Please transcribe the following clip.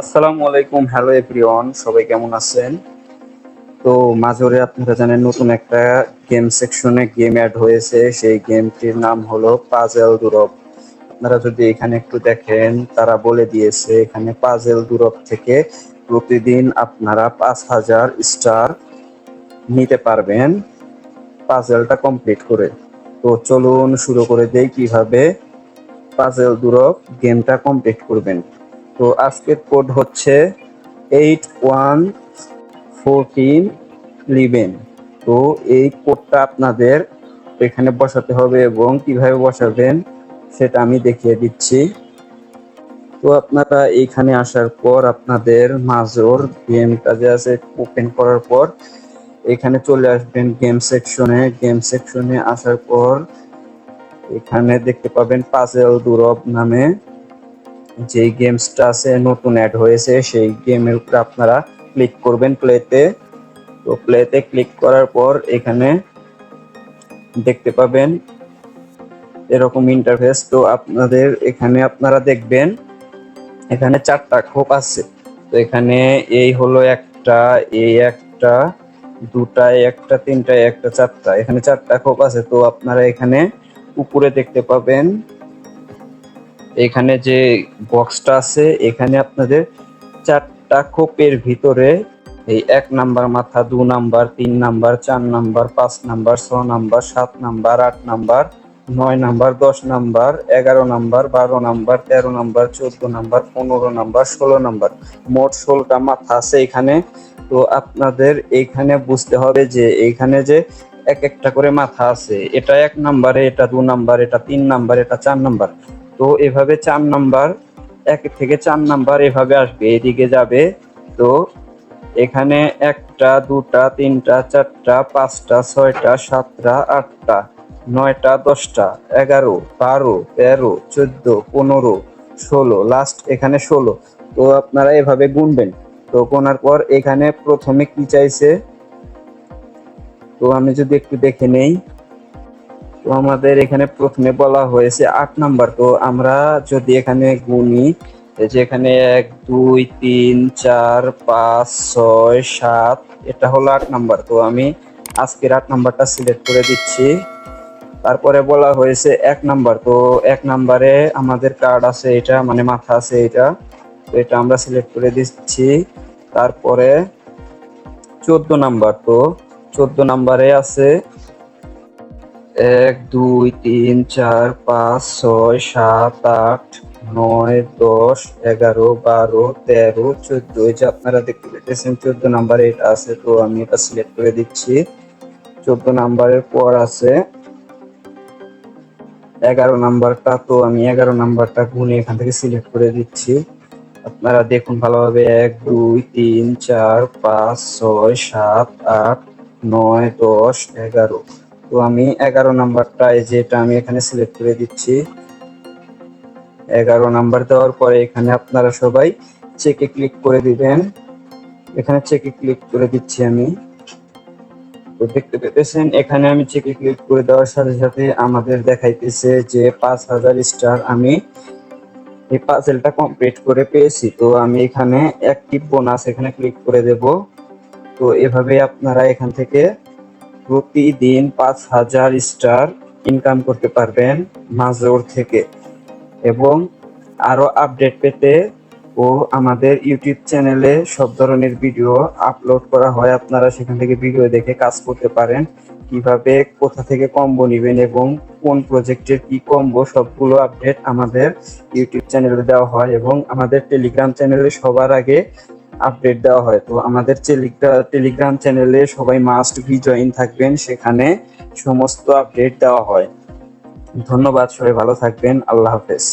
আসসালামু আলাইকুম, hello everyone, সবাই কেমন আছেন? তো মাজরে আপনারা জানেন নতুন একটা গেম সেকশনে গেম অ্যাড হয়েছে। সেই গেমটির নাম হলো পাজেল দুরব। আপনারা যদি এখানে একটু দেখেন, তারা বলে দিয়েছে এখানে পাজেল দুরব থেকে প্রতিদিন আপনারা 5,000 স্টার নিতে পারবেন পাজেলটা কমপ্লিট করে। তো চলুন শুরু করে দেই কিভাবে পাজেল দুরব গেমটা কমপ্লিট করবেন। তো আজকের কোড হচ্ছে 811411। তো এই কোডটা আপনাদের এখানে বসাতে হবে এবং কিভাবে বসাবেন সেটা আমি দেখিয়ে দিচ্ছি। তো আপনারা এইখানে আসার পর আপনাদের মাজর গেমটা যে আছে ওপেন করার পর এখানে চলে আসবেন গেম সেকশনে আসার পর এখানে দেখতে পাবেন পাজেল দুরব নামে যে গেমসটা আছে নতুন অ্যাড হয়েছে, সেই গেমের উপরে আপনারা ক্লিক করবেন প্লেতে। তো প্লেতে ক্লিক করার পর এখানে দেখতে পাবেন এরকম ইন্টারফেস। তো আপনাদের এখানে আপনারা দেখবেন এখানে 4টা খোপ আছে। তো এখানে এই হলো একটা, এই একটা, দুটায় একটা, তিনটায় একটা, 4টা, এখানে 4টা খোপ আছে। তো আপনারা এখানে উপরে দেখতে পাবেন এখানে যে বক্সটা আছে, এখানে আপনাদের 4টা খোপের ভিতরে এই 1 নাম্বার মাথা, 2 number, 3 number, 4 number, 5 number, 6 number, 7 number, 8 number, 9 number, 10 number, 11 number, 12 number, 13 number, 14 number, 15 number, 16 number, মোট 16টা মাথা আছে এখানে। তো আপনাদের এইখানে বুঝতে হবে যে এইখানে যে এক একটা করে মাথা আছে, এটা 1 নাম্বারে, এটা 2 নাম্বার, এটা 3 নাম্বার, এটা 4 নাম্বার। তো এভাবে 4 নাম্বার, 1 থেকে 4 নাম্বার এভাবে আসবে, এদিকে যাবে। তো এখানে 1টা, 2টা, 3টা, 4টা, 5টা, 6টা, 7টা, 8টা, 9টা, 10টা, 11, 12, 13, 14, 15, 16, লাস্ট এখানে 16। তো আপনারা এভাবে গুনবেন। তো গোনার পর এখানে প্রথমে কি চাইছে, তো আমি যদি একটু দেখে নেই, তো আমাদের এখানে প্রথমে বলা হয়েছে 8 নাম্বার। তো আমরা যদি এখানে গুনি, যে এখানে 1, 2, 3, 4, 5, 6, 7, এটা হলো 8 নাম্বার। তো আমি আজকের 8 নাম্বারটা সিলেক্ট করে দিচ্ছি। তারপরে বলা হয়েছে 1 নাম্বার। তো 1 নাম্বারে আমাদের কার্ড আছে, এটা মানে মাথা আছে এটা। তো এটা আমরা সিলেক্ট করে দিচ্ছি। তারপরে 14 নাম্বার। তো 14 নাম্বারে আছে 1, 2, 3, 4, 5, 6, 7, 8, 9, 10, 11, 12, 13, 14। এই যে আপনারা দেখতে পেতেছেন 14 নাম্বারে এটা আছে। তো আমি এটা সিলেক্ট করে দিচ্ছি। 14 নাম্বারের পর আছে 11 নাম্বারটা। তো আমি 11 নাম্বারটা গুনে এখান থেকে সিলেক্ট করে দিচ্ছি। আপনারা দেখুন ভালোভাবে, 1, 2, 3, 4, 5, 6, 7, 8, 9, 10, 11। তো আমি 11 নাম্বারটা, এই যে এটা আমি এখানে সিলেক্ট করে দিচ্ছি। 11 নাম্বার দেওয়ার পরে এখানে আপনারা সবাই চেকে ক্লিক করে দিবেন। এখানে চেকে ক্লিক করে দিচ্ছি আমি। তো দেখতে পেতেছেন এখানে আমি চেকে ক্লিক করে দেওয়ার সাথে সাথে আমাদের দেখাইতেছে যে 5,000 স্টার আমি এই পাজেলটা কমপ্লিট করে পেয়েছি। তো আমি এখানে অ্যাক্টিভ বোনাস এখানে ক্লিক করে দেব। তো এভাবে আপনারা এখান থেকে প্রতিদিন 5,000 স্টার ইনকাম করতে পারবেন মাজর থেকে। এবং আরো আপডেট পেতে ও আমাদের ইউটিউব চ্যানেলে সব ধরনের ভিডিও আপলোড করা হয়, আপনারা সেখান থেকে ভিডিও দেখে কাজ করতে পারেন। কিভাবে কোথা থেকে কম্বো নেবেন এবং কোন প্রজেক্টের কি কম্বো, সবগুলো আপডেট আমাদের ইউটিউব চ্যানেলে দেওয়া হয় এবং আমাদের টেলিগ্রাম চ্যানেলে সবার আগে আপডেট দেওয়া হয়। তো আমাদের টেলিগ্রাম চ্যানেলে সবাই মাস্ট বি জয়েন থাকবেন, সেখানে সমস্ত আপডেট দেওয়া হয়। ধন্যবাদ, সবাই ভালো থাকবেন, আল্লাহ হাফেজ।